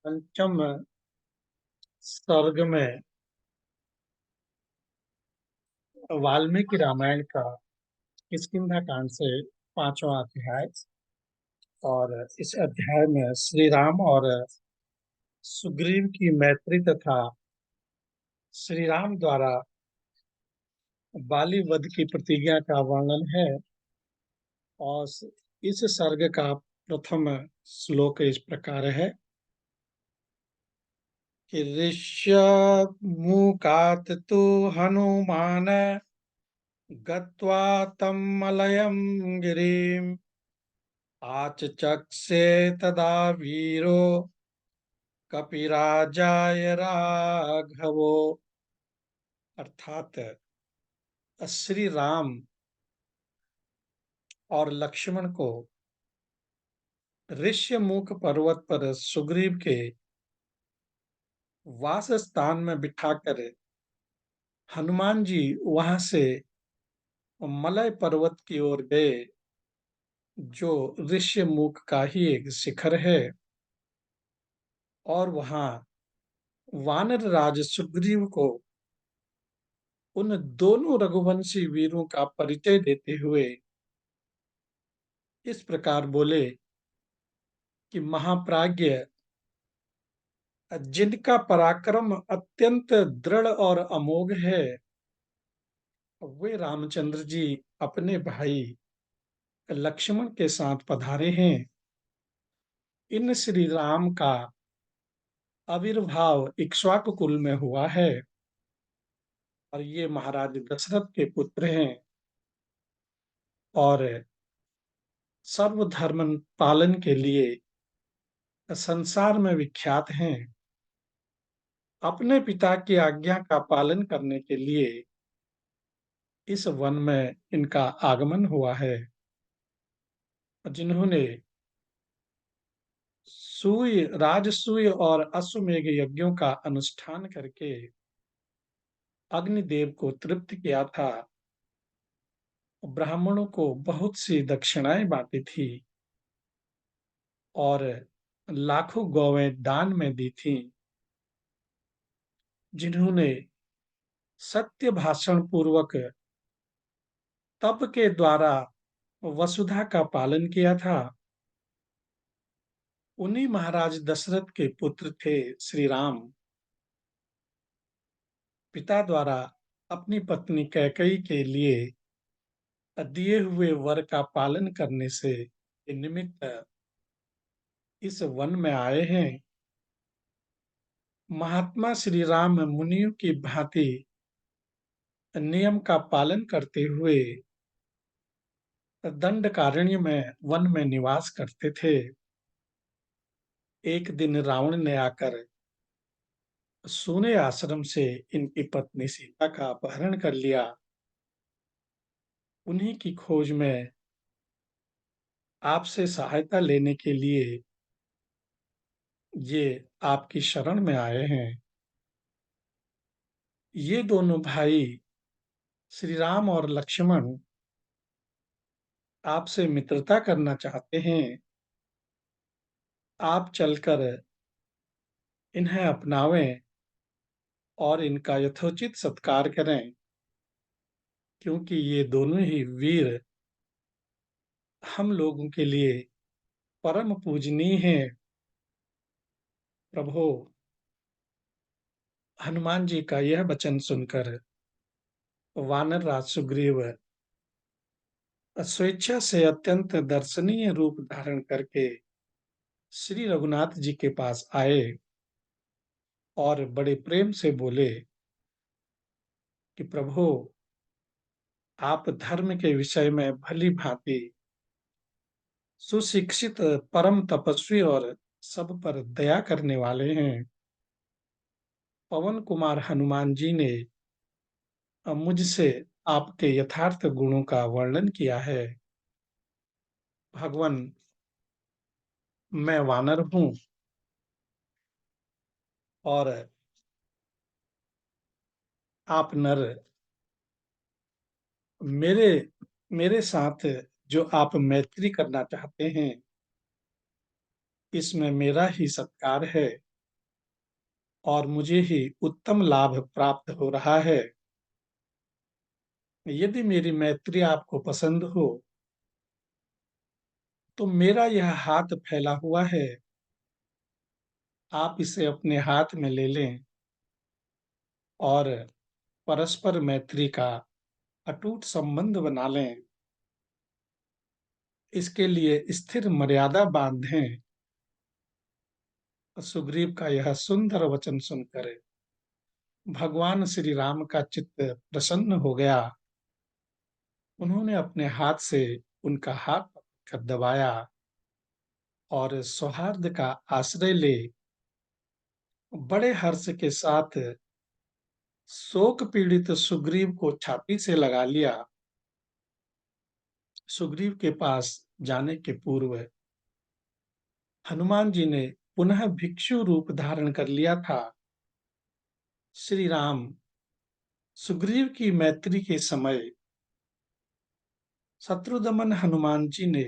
पंचम सर्ग में वाल्मीकि रामायण का किष्किंधा कांड से पांचवा अध्याय। और इस अध्याय में श्री राम और सुग्रीव की मैत्री तथा श्री राम द्वारा बाली वध की प्रतिज्ञा का वर्णन है। और इस सर्ग का प्रथम श्लोक इस प्रकार है कि ऋष्यमुखात् तु हनुमान गत्वा तं मलयं गिरिम् आचचक्षे तदा वीरो कपिराजाय राघवो। अर्थात श्री राम और लक्ष्मण को ऋष्यमुख पर्वत पर सुग्रीव के वास स्थान में बिठाकर हनुमान जी वहां से मलय पर्वत की ओर गए, जो ऋष्यमुख का ही एक शिखर है। और वहां वानर राज सुग्रीव को उन दोनों रघुवंशी वीरों का परिचय देते हुए इस प्रकार बोले कि महाप्राज्य जिनका पराक्रम अत्यंत दृढ़ और अमोघ है, वे रामचंद्र जी अपने भाई लक्ष्मण के साथ पधारे हैं। इन श्री राम का आविर्भाव इक्ष्वाकु कुल में हुआ है और ये महाराज दशरथ के पुत्र हैं और सर्वधर्म पालन के लिए संसार में विख्यात हैं। अपने पिता की आज्ञा का पालन करने के लिए इस वन में इनका आगमन हुआ है, जिन्होंने सूय राजसूय और अश्वमेघ यज्ञों का अनुष्ठान करके अग्निदेव को तृप्त किया था। ब्राह्मणों को बहुत सी दक्षिणाएं बांटी थी और लाखों गौवें दान में दी थी। जिन्होंने सत्य भाषण पूर्वक तप के द्वारा वसुधा का पालन किया था, उन्हीं महाराज दशरथ के पुत्र थे श्री राम। पिता द्वारा अपनी पत्नी कैकेयी के लिए दिए हुए वर का पालन करने से निमित्त इस वन में आए हैं। महात्मा श्री राम मुनियों की भांति नियम का पालन करते हुए दंडकारण्य में वन में निवास करते थे। एक दिन रावण ने आकर सूने आश्रम से इनकी पत्नी सीता का अपहरण कर लिया। उन्हीं की खोज में आपसे सहायता लेने के लिए ये आपकी शरण में आए हैं। ये दोनों भाई श्री राम और लक्ष्मण आपसे मित्रता करना चाहते हैं। आप चलकर इन्हें अपनावें और इनका यथोचित सत्कार करें, क्योंकि ये दोनों ही वीर हम लोगों के लिए परम पूजनीय हैं। प्रभु, हनुमान जी का यह वचन सुनकर वानर राज सुग्रीव स्वेच्छा से अत्यंत दर्शनीय रूप धारण करके श्री रघुनाथ जी के पास आए और बड़े प्रेम से बोले कि प्रभु, आप धर्म के विषय में भली भांति सुशिक्षित, परम तपस्वी और सब पर दया करने वाले हैं। पवन कुमार हनुमान जी ने मुझसे आपके यथार्थ गुणों का वर्णन किया है। भगवान, मैं वानर हूं और आप नर। मेरे मेरे साथ जो आप मैत्री करना चाहते हैं, इसमें मेरा ही सत्कार है। और मुझे ही उत्तम लाभ प्राप्त हो रहा है। यदि मेरी मैत्री आपको पसंद हो, तो मेरा यह हाथ फैला हुआ है, आप इसे अपने हाथ में ले लें और परस्पर मैत्री का अटूट संबंध बना लें। इसके लिए स्थिर मर्यादा बांधें। सुग्रीव का यह सुंदर वचन सुनकर भगवान श्री राम का चित्त प्रसन्न हो गया। उन्होंने अपने हाथ से उनका हाथ पकड़कर दबाया और सौहार्द का आश्रय ले बड़े हर्ष के साथ शोक पीड़ित सुग्रीव को छाती से लगा लिया। सुग्रीव के पास जाने के पूर्व हनुमान जी ने पुनः भिक्षु रूप धारण कर लिया था। श्री राम सुग्रीव की मैत्री के समय शत्रुदमन हनुमान जी ने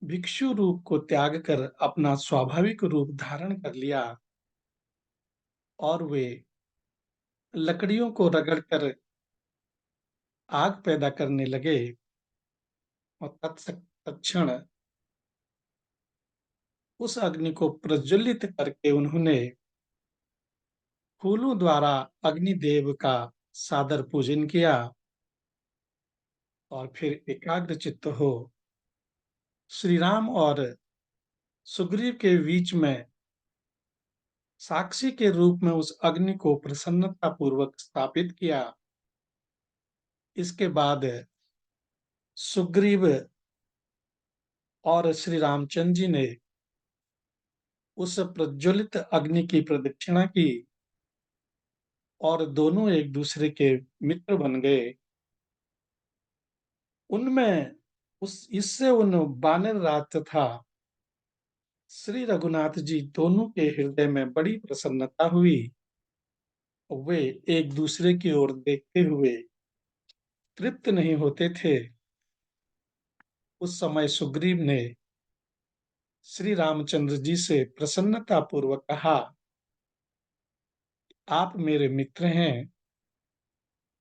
भिक्षु रूप को त्याग कर अपना स्वाभाविक रूप धारण कर लिया और वे लकड़ियों को रगड़कर आग पैदा करने लगे और तत्क्षण उस अग्नि को प्रज्वलित करके उन्होंने फूलों द्वारा अग्निदेव का सादर पूजन किया और फिर एकाग्र चित्त हो श्री राम और सुग्रीव के बीच में साक्षी के रूप में उस अग्नि को प्रसन्नता पूर्वक स्थापित किया। इसके बाद सुग्रीव और श्री रामचंद्र जी ने उस प्रज्वलित अग्नि की प्रदक्षिणा की और दोनों एक दूसरे के मित्र बन गए। उनमें उस इससे उन वानर राज तथा श्री रघुनाथ जी दोनों के हृदय में बड़ी प्रसन्नता हुई। वे एक दूसरे की ओर देखते हुए तृप्त नहीं होते थे। उस समय सुग्रीव ने श्री रामचंद्र जी से प्रसन्नता पूर्वक कहा, आप मेरे मित्र हैं,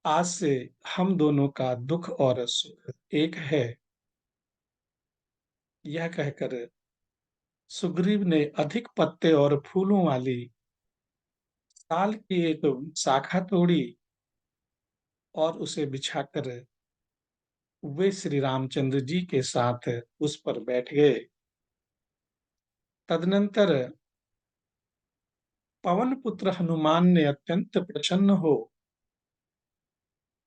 आज से हम दोनों का दुख और सुख एक है। यह कहकर सुग्रीव ने अधिक पत्ते और फूलों वाली साल की एक शाखा तोड़ी और उसे बिछाकर वे श्री रामचंद्र जी के साथ उस पर बैठ गए। तदनंतर पवन पुत्र हनुमान ने अत्यंत प्रसन्न हो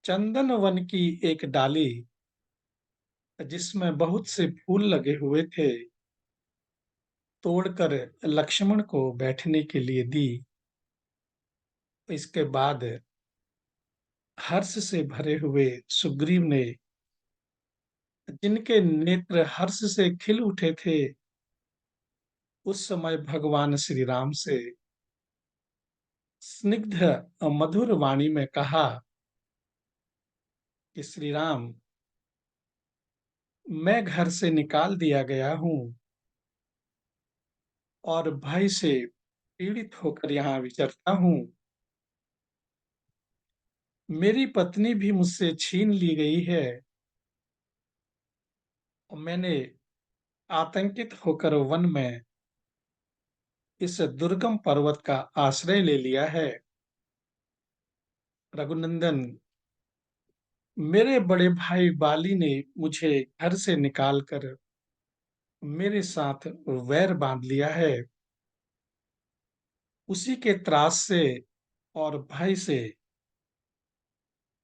चंदन वन की एक डाली जिसमें बहुत से फूल लगे हुए थे तोड़कर लक्ष्मण को बैठने के लिए दी। इसके बाद हर्ष से भरे हुए सुग्रीव ने, जिनके नेत्र हर्ष से खिल उठे थे, उस समय भगवान श्री राम से स्निग्ध और मधुर वाणी में कहा कि श्री राम, मैं घर से निकाल दिया गया हूं और भय से पीड़ित होकर यहाँ विचरता हूं। मेरी पत्नी भी मुझसे छीन ली गई है और मैंने आतंकित होकर वन में इस दुर्गम पर्वत का आश्रय ले लिया है। रघुनंदन, मेरे बड़े भाई बाली ने मुझे घर से निकालकर मेरे साथ वैर बांध लिया है। उसी के त्रास से और भय से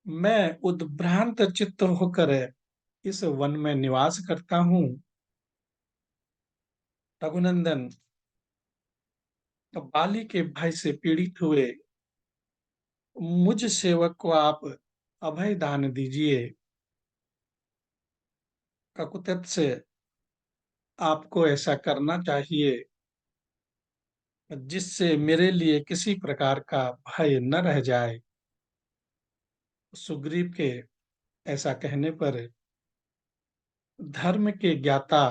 मैं उद्भ्रांत चित्त होकर इस वन में निवास करता हूँ। रघुनंदन, बाली के भय से पीड़ित हुए मुझ सेवक को आप अभय दान दीजिए। ककुतत से आपको ऐसा करना चाहिए जिससे मेरे लिए किसी प्रकार का भय न रह जाए। सुग्रीव के ऐसा कहने पर धर्म के ज्ञाता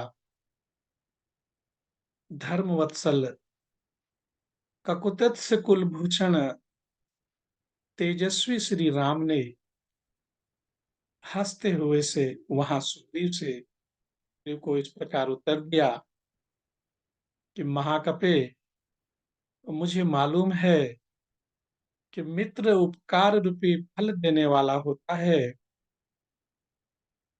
धर्मवत्सल ककुतस्थ कुलभूषण तेजस्वी श्री राम ने हंसते हुए से वहां सुग्रीव से सुग्रीव को इस प्रकार उत्तर दिया कि महाकपे, मुझे मालूम है कि मित्र उपकार रूपी फल देने वाला होता है।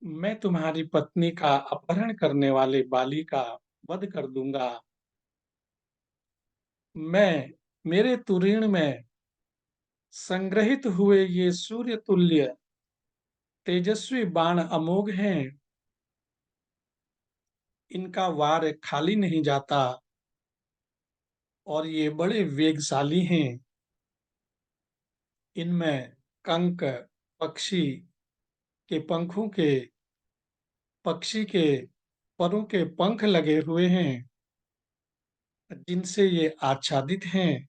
मैं तुम्हारी पत्नी का अपहरण करने वाले बाली का वध कर दूंगा। मैं मेरे तुरीण में संग्रहित हुए ये सूर्य तुल्य तेजस्वी बाण अमोघ हैं। इनका वार खाली नहीं जाता और ये बड़े वेगशाली हैं। इनमें कंक पक्षी के पंखों के पक्षी के परों के पंख लगे हुए हैं, जिनसे ये आच्छादित हैं।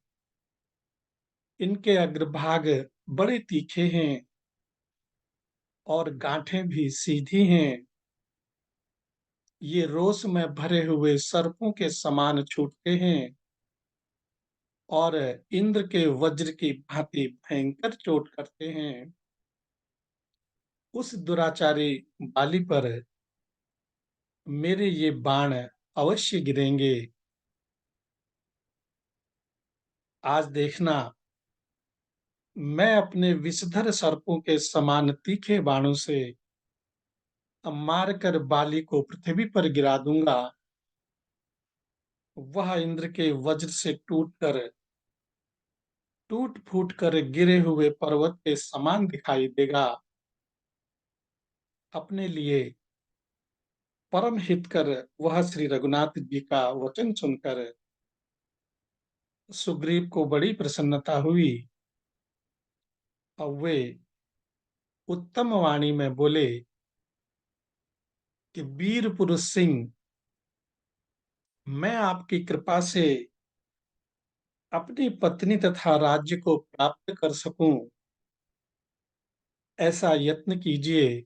इनके अग्रभाग बड़े तीखे हैं और गांठें भी सीधी हैं। ये रोष में भरे हुए सर्पों के समान छूटते हैं और इंद्र के वज्र की भांति भयंकर चोट करते हैं। उस दुराचारी बाली पर मेरे ये बाण अवश्य गिरेंगे। आज देखना, मैं अपने विषधर सर्पों के समान तीखे बाणों से मारकर बाली को पृथ्वी पर गिरा दूंगा। वह इंद्र के वज्र से टूट फूट कर गिरे हुए पर्वत के समान दिखाई देगा। अपने लिए परम हितकर वह श्री रघुनाथ जी का वचन सुनकर सुग्रीव को बड़ी प्रसन्नता हुई। अब वे उत्तम वाणी में बोले कि वीर पुरुष सिंह, मैं आपकी कृपा से अपनी पत्नी तथा राज्य को प्राप्त कर सकूं, ऐसा यत्न कीजिए।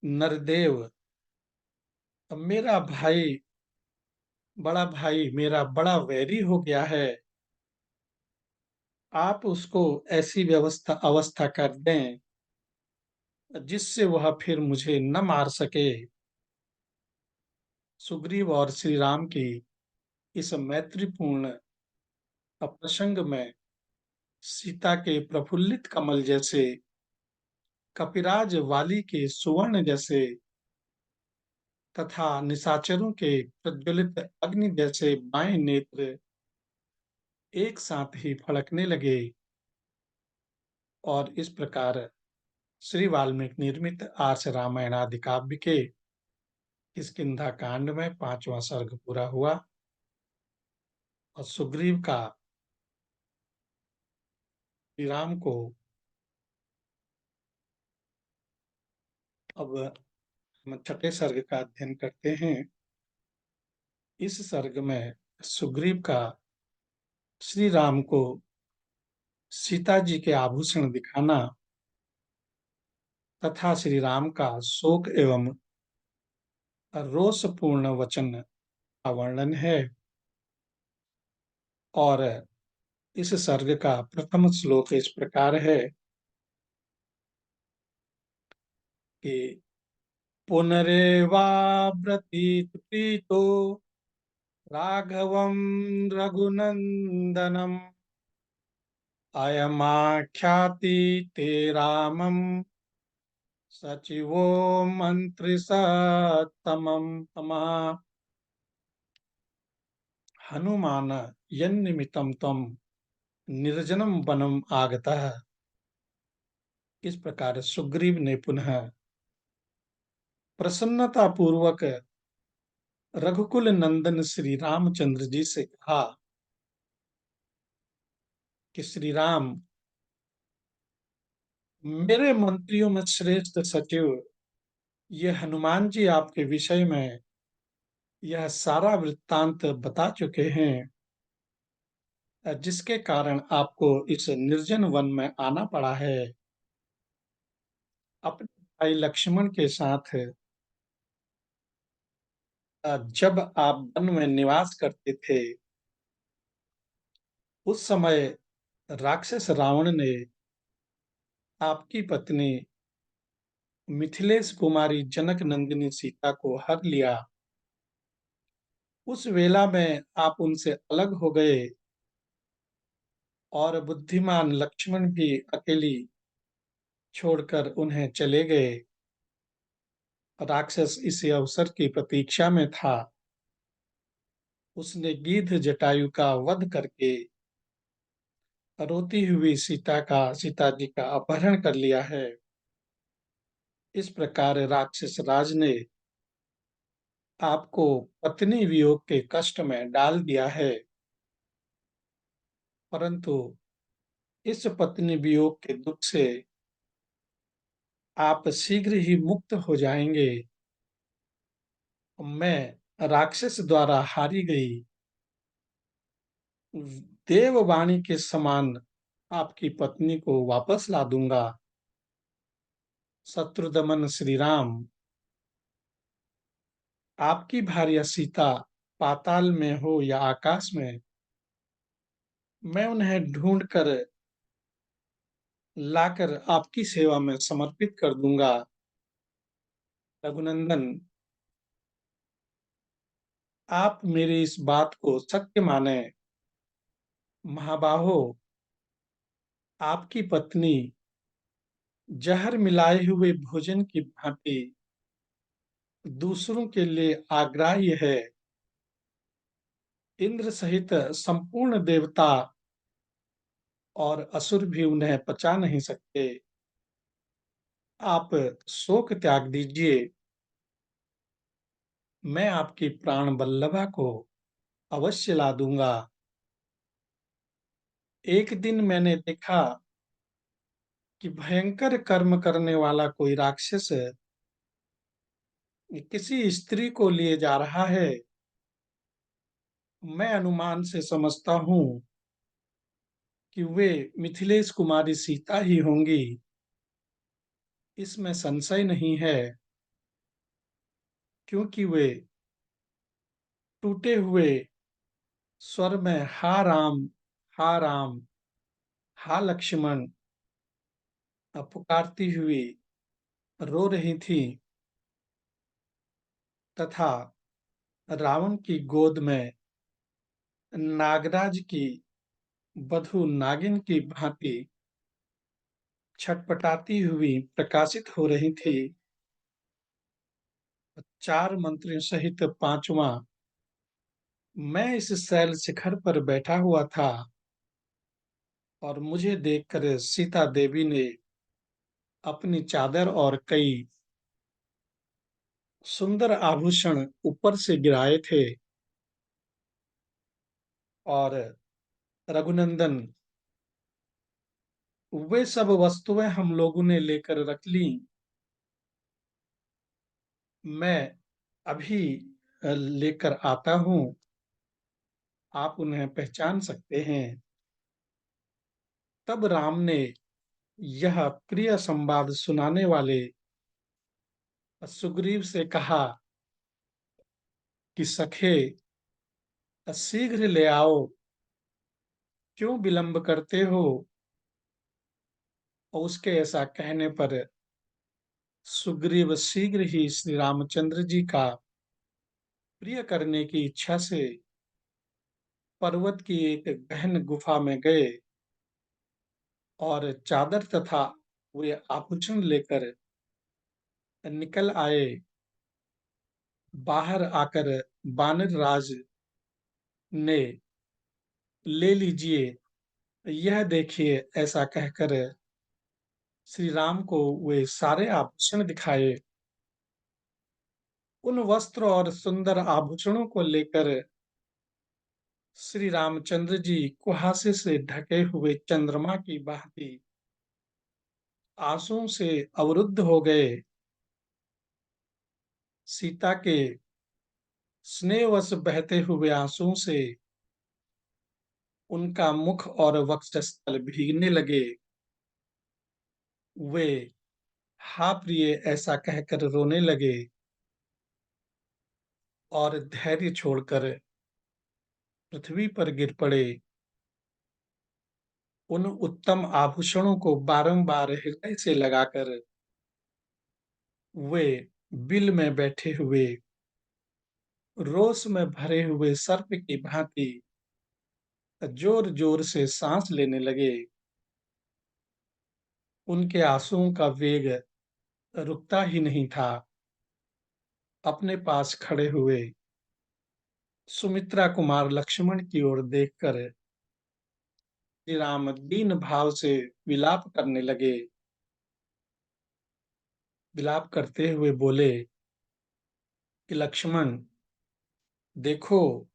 नरदेव, मेरा भाई बड़ा भाई मेरा बड़ा वैरी हो गया है। आप उसको ऐसी अवस्था कर दें जिससे वह फिर मुझे न मार सके। सुग्रीव और श्री राम की इस मैत्रीपूर्ण प्रसंग में सीता के प्रफुल्लित कमल जैसे, कपिराज वाली के सुवर्ण जैसे तथा निशाचरों के प्रज्वलित अग्नि जैसे बाएं नेत्र एक साथ ही फड़कने लगे। और इस प्रकार श्री वाल्मीकि निर्मित आर्ष रामायण आदि काव्य के किष्किंधा कांड में 5वां सर्ग पूरा हुआ और सुग्रीव का श्री राम को अब हम छठे सर्ग का अध्ययन करते हैं। इस सर्ग में सुग्रीव का श्री राम को सीता जी के आभूषण दिखाना तथा श्री राम का शोक एवं रोषपूर्ण वचन का वर्णन है। और इस सर्ग का प्रथम श्लोक इस प्रकार है कि पुनरेवाव्रतीत प्रीतो राघवं रघुनंदनम अयमाख्याति ते रामम सचिवो मंत्रिसत्तमम् तमः हनुमान यन्निमित्तं त्वं निर्जनम वनम आगतः। इस प्रकार सुग्रीव ने पुनः प्रसन्नता पूर्वक रघुकुल नंदन श्री रामचंद्र जी से कहा कि श्री राम, मेरे मंत्रियों में श्रेष्ठ सचिव ये हनुमान जी आपके विषय में यह सारा वृत्तांत बता चुके हैं, जिसके कारण आपको इस निर्जन वन में आना पड़ा है। अपने भाई लक्ष्मण के साथ जब आप वन में निवास करते थे, उस समय राक्षस रावण ने आपकी पत्नी मिथिलेश कुमारी जनक नंदिनी सीता को हर लिया। उस वेला में आप उनसे अलग हो गए और बुद्धिमान लक्ष्मण भी अकेली छोड़कर उन्हें चले गए। राक्षस इसी अवसर की प्रतीक्षा में था। उसने गीध जटायु का वध करके रोती हुई सीता जी का अपहरण कर लिया है। इस प्रकार राक्षस राज ने आपको पत्नी वियोग के कष्ट में डाल दिया है। परंतु इस पत्नी वियोग के दुख से आप शीघ्र ही मुक्त हो जाएंगे। मैं राक्षस द्वारा हारी गई देववाणी के समान आपकी पत्नी को वापस ला दूंगा। शत्रुदमन श्री राम, आपकी भार्या सीता पाताल में हो या आकाश में, मैं उन्हें ढूंढ कर लाकर आपकी सेवा में समर्पित कर दूंगा। रघुनंदन, आप मेरी इस बात को सत्य माने। महाबाहो, आपकी पत्नी जहर मिलाए हुए भोजन की भांति दूसरों के लिए आग्राह्य है। इंद्र सहित संपूर्ण देवता और असुर भी उन्हें पचा नहीं सकते। आप शोक त्याग दीजिए। मैं आपकी प्राण वल्लभा को अवश्य ला दूंगा। एक दिन मैंने देखा कि भयंकर कर्म करने वाला कोई राक्षस किसी स्त्री को लिए जा रहा है। मैं अनुमान से समझता हूँ कि वे मिथिलेश कुमारी सीता ही होंगी। इसमें संशय नहीं है, क्योंकि वे टूटे हुए स्वर में हा राम, हा लक्ष्मण पुकारती हुई रो रही थी तथा रावण की गोद में नागराज की वधू नागिन की भांति छटपटाती हुई प्रकाशित हो रही थी। चार मंत्रियों सहित पांचवा मैं इस शैल शिखर पर बैठा हुआ था और मुझे देखकर सीता देवी ने अपनी चादर और कई सुंदर आभूषण ऊपर से गिराए थे। और रघुनंदन, वे सब वस्तुएं हम लोगों ने लेकर रख ली। मैं अभी लेकर आता हूँ, आप उन्हें पहचान सकते हैं। तब राम ने यह प्रिय संवाद सुनाने वाले सुग्रीव से कहा कि सखे, शीघ्र ले आओ, क्यों विलंब करते हो। और उसके ऐसा कहने पर सुग्रीव शीघ्र ही श्री रामचंद्र जी का प्रिय करने की इच्छा से पर्वत की एक गहन गुफा में गए और चादर तथा वे आभूषण लेकर निकल आए। बाहर आकर बानर राज ने ले लीजिए, यह देखिए, ऐसा कहकर श्री राम को वे सारे आभूषण दिखाए। उन वस्त्र और सुंदर आभूषणों को लेकर श्री रामचंद्र जी कुहासे से ढके हुए चंद्रमा की भांति आंसुओं से अवरुद्ध हो गए। सीता के स्नेहवश बहते हुए आंसुओं से उनका मुख और वक्षस्थल भीगने लगे। वे हा प्रिय, ऐसा कहकर रोने लगे और धैर्य छोड़कर पृथ्वी पर गिर पड़े। उन उत्तम आभूषणों को बारंबार हृदय से लगाकर वे बिल में बैठे हुए रोष में भरे हुए सर्प की भांति जोर जोर से सांस लेने लगे। उनके आंसुओं का वेग रुकता ही नहीं था। अपने पास खड़े हुए सुमित्रा कुमार लक्ष्मण की ओर देखकर श्री राम दीन भाव से विलाप करने लगे। विलाप करते हुए बोले कि लक्ष्मण, देखो,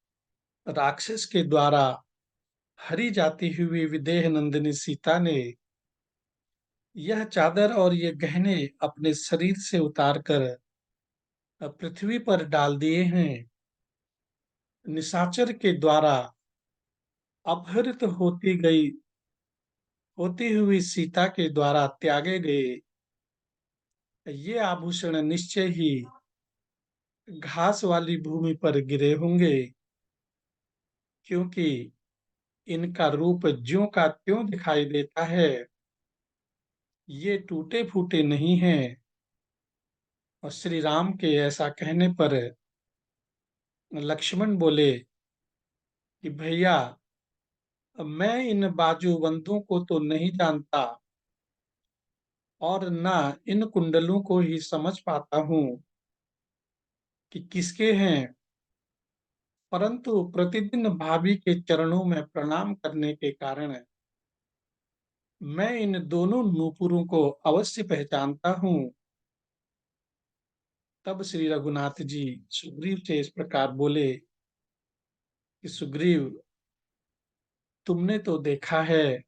राक्षस के द्वारा हरी जाती हुई विदेह नंदिनी सीता ने यह चादर और ये गहने अपने शरीर से उतारकर पृथ्वी पर डाल दिए हैं। निशाचर के द्वारा अपहृत होती हुई सीता के द्वारा त्यागे गए ये आभूषण निश्चय ही घास वाली भूमि पर गिरे होंगे, क्योंकि इनका रूप ज्यों का त्यों दिखाई देता है। ये टूटे फूटे नहीं हैं। और श्री राम के ऐसा कहने पर लक्ष्मण बोले कि भैया, मैं इन बाजूबंदों को तो नहीं जानता और ना इन कुंडलों को ही समझ पाता हूँ कि किसके हैं, परंतु प्रतिदिन भाभी के चरणों में प्रणाम करने के कारण मैं इन दोनों नूपुरों को अवश्य पहचानता हूँ। तब श्री रघुनाथ जी सुग्रीव से इस प्रकार बोले कि सुग्रीव, तुमने तो देखा है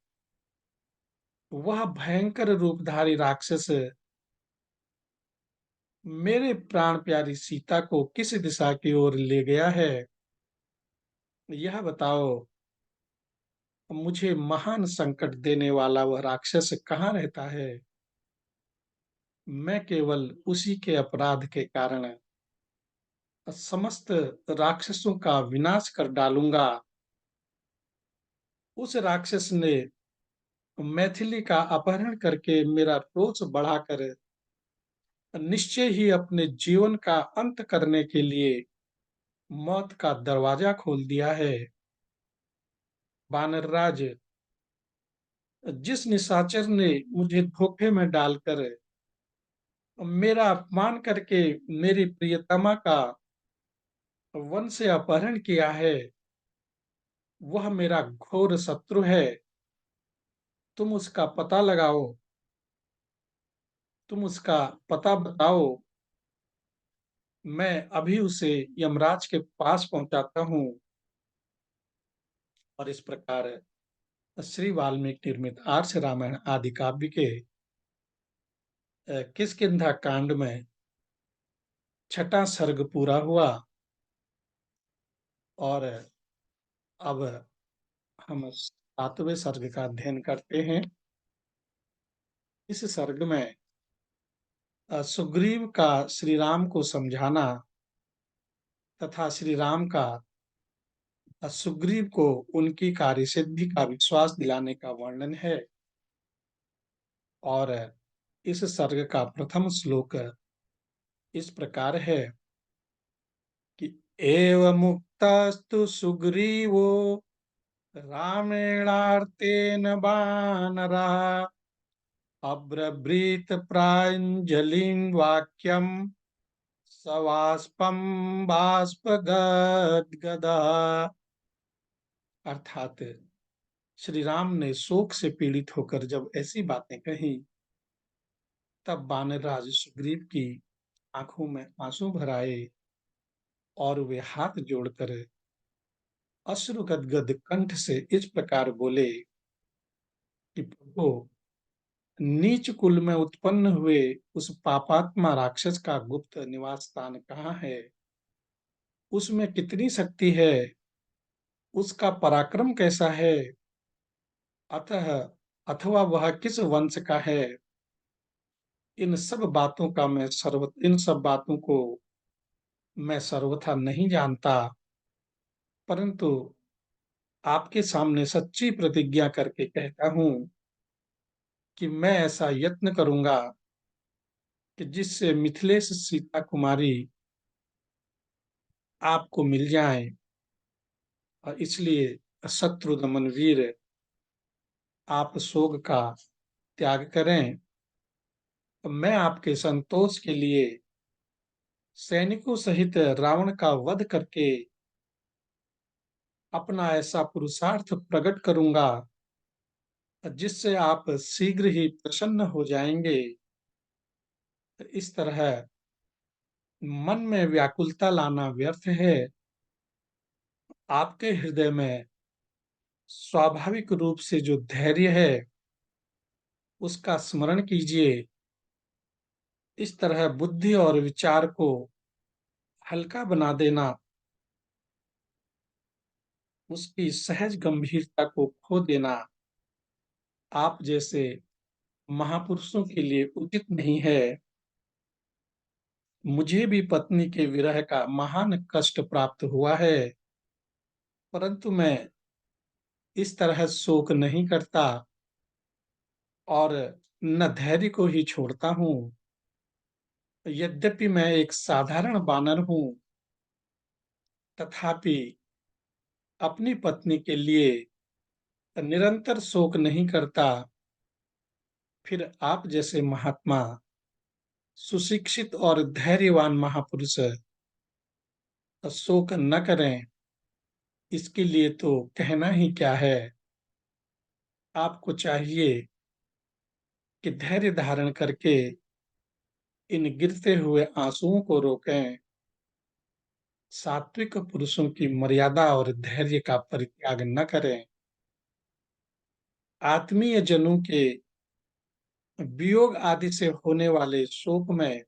वह भयंकर रूपधारी राक्षस मेरे प्राण प्यारी सीता को किस दिशा की ओर ले गया है। यह बताओ, मुझे महान संकट देने वाला वह राक्षस कहाँ रहता है। मैं केवल उसी के अपराध के कारण समस्त राक्षसों का विनाश कर डालूंगा। उस राक्षस ने मैथिली का अपहरण करके मेरा रोष बढ़ाकर निश्चय ही अपने जीवन का अंत करने के लिए मौत का दरवाजा खोल दिया है। वानरराज, जिस निशाचर ने मुझे धोखे में डालकर मेरा अपमान करके मेरी प्रियतमा का वन से अपहरण किया है, वह मेरा घोर शत्रु है। तुम उसका पता लगाओ, तुम उसका पता बताओ। मैं अभी उसे यमराज के पास पहुंचाता हूँ। और इस प्रकार श्री वाल्मीकि निर्मित आर्ष रामायण आदि काव्य के किष्किंधा कांड में छठा सर्ग पूरा हुआ। और अब हम सातवें सर्ग का अध्ययन करते हैं। इस सर्ग में सुग्रीव का श्री राम को समझाना तथा श्री राम का सुग्रीव को उनकी कार्यसिद्धि का विश्वास दिलाने का वर्णन है। और इस सर्ग का प्रथम श्लोक इस प्रकार है कि एव मुक्तस्तु सुग्रीवो रामेणार्तेन वानरः अब्रवीत प्राञ्जलिं वाक्यं सवाष्पं बाष्पगद्गदः। अर्थात श्री राम ने शोक से पीड़ित होकर जब ऐसी बातें कही, तब वानरराज सुग्रीव की आंखों में आंसू भर आए और वे हाथ जोड़कर अश्रु गदगद कंठ से इस प्रकार बोले कि प्रभु, नीच कुल में उत्पन्न हुए उस पापात्मा राक्षस का गुप्त निवास स्थान कहाँ है, उसमें कितनी शक्ति है, उसका पराक्रम कैसा है, अतः अथवा वह किस वंश का है। इन सब बातों को मैं सर्वथा नहीं जानता, परंतु आपके सामने सच्ची प्रतिज्ञा करके कहता हूँ कि मैं ऐसा यत्न करूँगा कि जिससे मिथिलेश सीता कुमारी आपको मिल जाएँ और इसलिए शत्रुदमन वीर आप शोक का त्याग करें। तो मैं आपके संतोष के लिए सैनिकों सहित रावण का वध करके अपना ऐसा पुरुषार्थ प्रकट करूँगा जिससे आप शीघ्र ही प्रसन्न हो जाएँगे। इस तरह मन में व्याकुलता लाना व्यर्थ है। आपके हृदय में स्वाभाविक रूप से जो धैर्य है, उसका स्मरण कीजिए। इस तरह बुद्धि और विचार को हल्का बना देना, उसकी सहज गंभीरता को खो देना, आप जैसे महापुरुषों के लिए उचित नहीं है। मुझे भी पत्नी के विरह का महान कष्ट प्राप्त हुआ है, परंतु मैं इस तरह शोक नहीं करता और न धैर्य को ही छोड़ता हूँ। यद्यपि मैं एक साधारण बानर हूँ, तथापि अपनी पत्नी के लिए निरंतर शोक नहीं करता। फिर आप जैसे महात्मा, सुशिक्षित और धैर्यवान महापुरुष शोक न करें, इसके लिए तो कहना ही क्या है। आपको चाहिए कि धैर्य धारण करके इन गिरते हुए आंसुओं को रोकें। सात्विक पुरुषों की मर्यादा और धैर्य का परित्याग न करें। आत्मीय जनों के वियोग आदि से होने वाले शोक में,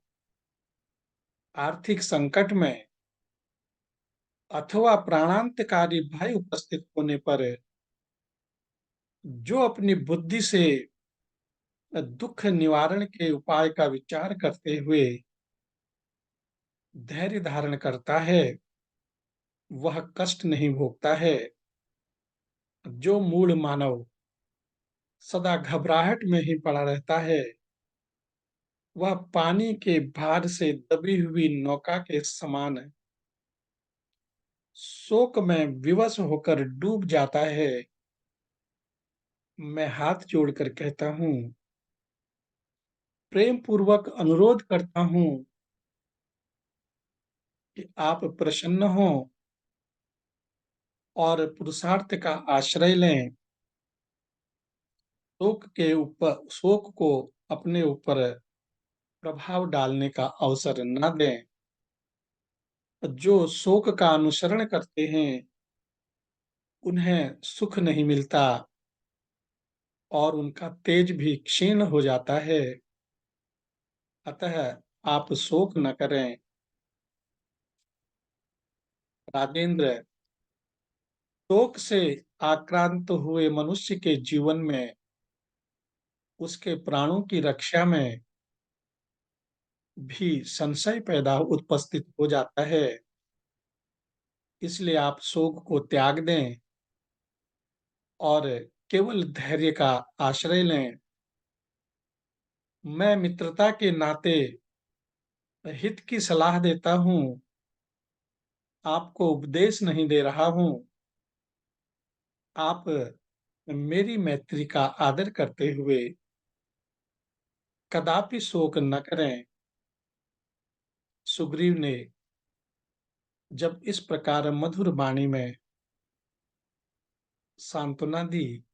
आर्थिक संकट में अथवा प्राणांतकारी भय उपस्थित होने पर जो अपनी बुद्धि से दुख निवारण के उपाय का विचार करते हुए धैर्य धारण करता है, वह कष्ट नहीं भोगता है। जो मूढ़ मानव सदा घबराहट में ही पड़ा रहता है, वह पानी के भार से दबी हुई नौका के समान शोक में विवश होकर डूब जाता है। मैं हाथ जोड़कर कहता हूँ, प्रेम पूर्वक अनुरोध करता हूँ कि आप प्रसन्न हों और पुरुषार्थ का आश्रय लें। शोक को अपने ऊपर प्रभाव डालने का अवसर न दें। जो शोक का अनुसरण करते हैं, उन्हें सुख नहीं मिलता और उनका तेज भी क्षीण हो जाता है। अतः आप शोक न करें। राजेंद्र, शोक से आक्रांत हुए मनुष्य के जीवन में उसके प्राणों की रक्षा में भी संशय पैदा उपस्थित हो जाता है। इसलिए आप शोक को त्याग दें और केवल धैर्य का आश्रय लें। मैं मित्रता के नाते हित की सलाह देता हूँ, आपको उपदेश नहीं दे रहा हूँ। आप मेरी मैत्री का आदर करते हुए कदापि शोक न करें। सुग्रीव ने जब इस प्रकार मधुर वाणी में सांत्वना दी,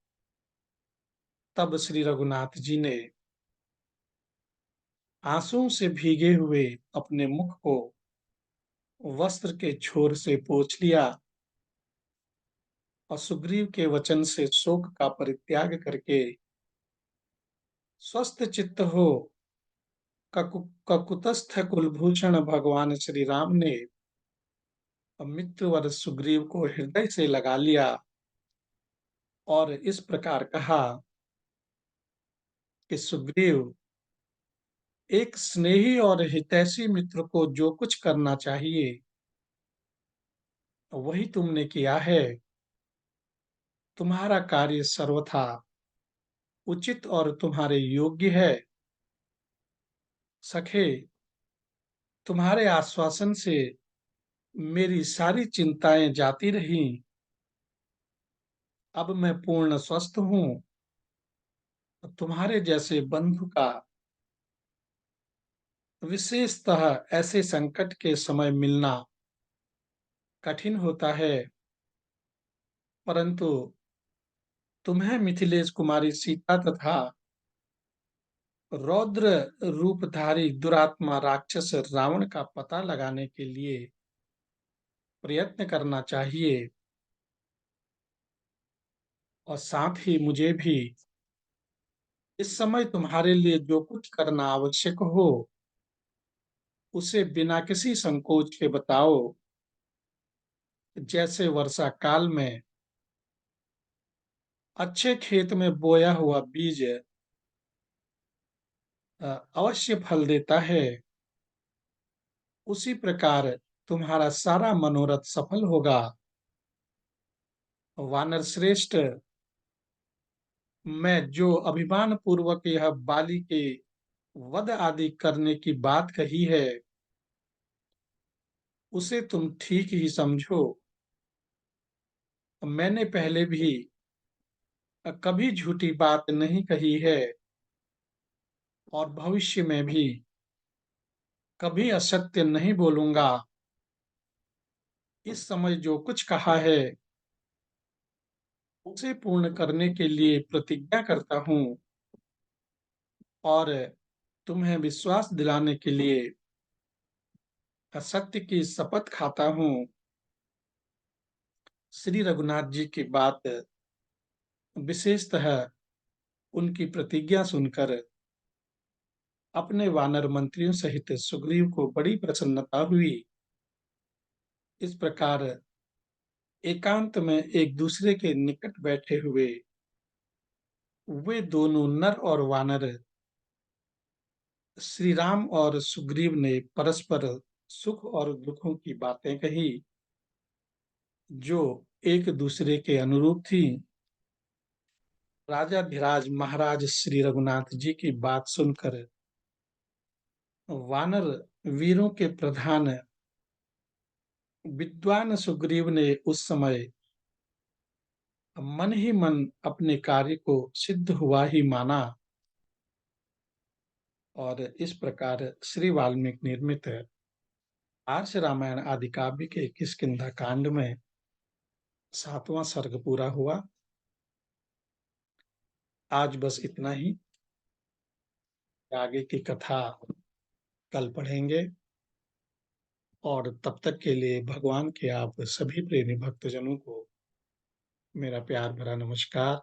तब श्री रघुनाथ जी ने आंसुओं से भीगे हुए अपने मुख को वस्त्र के छोर से पोंछ लिया और सुग्रीव के वचन से शोक का परित्याग करके स्वस्थ चित्त हो ककुतस्थ कुलभूषण भगवान श्री राम ने मित्रवर सुग्रीव को हृदय से लगा लिया और इस प्रकार कहा कि सुग्रीव, एक स्नेही और हितैषी मित्र को जो कुछ करना चाहिए, वही तुमने किया है। तुम्हारा कार्य सर्वथा उचित और तुम्हारे योग्य है। सखे, तुम्हारे आश्वासन से मेरी सारी चिंताएं जाती रहीं। अब मैं पूर्ण स्वस्थ हूँ। तुम्हारे जैसे बंधु का विशेषतः ऐसे संकट के समय मिलना कठिन होता है, परंतु तुम्हें मिथिलेश कुमारी सीता तथा रौद्र रूपधारी दुरात्मा राक्षस रावण का पता लगाने के लिए प्रयत्न करना चाहिए, और साथ ही मुझे भी इस समय तुम्हारे लिए जो कुछ करना आवश्यक हो, उसे बिना किसी संकोच के बताओ। जैसे वर्षा काल में अच्छे खेत में बोया हुआ बीज अवश्य फल देता है, उसी प्रकार तुम्हारा सारा मनोरथ सफल होगा। वानर श्रेष्ठ, मैं जो अभिमान पूर्वक यह बाली के वध आदि करने की बात कही है, उसे तुम ठीक ही समझो। मैंने पहले भी कभी झूठी बात नहीं कही है, और भविष्य में भी कभी असत्य नहीं बोलूंगा। इस समय जो कुछ कहा है, उसे पूर्ण करने के लिए प्रतिज्ञा करता हूँ, और तुम्हें विश्वास दिलाने के लिए सत्य की शपथ खाता हूँ। श्री रघुनाथ जी की बात विशेषतः उनकी प्रतिज्ञा सुनकर अपने वानर मंत्रियों सहित सुग्रीव को बड़ी प्रसन्नता हुई। इस प्रकार एकांत में एक दूसरे के निकट बैठे हुए वे दोनों नर और वानर श्री राम और सुग्रीव ने परस्पर सुख और दुखों की बातें कही, जो एक दूसरे के अनुरूप थी। राजा धीराज महाराज श्री रघुनाथ जी की बात सुनकर वानर वीरों के प्रधान विद्वान सुग्रीव ने उस समय मन ही मन अपने कार्य को सिद्ध हुआ ही माना, और इस प्रकार श्री वाल्मीकि निर्मित आर्ष रामायण आदि काव्य के किष्किंधा कांड में 7वां सर्ग पूरा हुआ। आज बस इतना ही। आगे की कथा कल पढ़ेंगे, और तब तक के लिए भगवान के आप सभी प्रेमी भक्तजनों को मेरा प्यार भरा नमस्कार,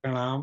प्रणाम।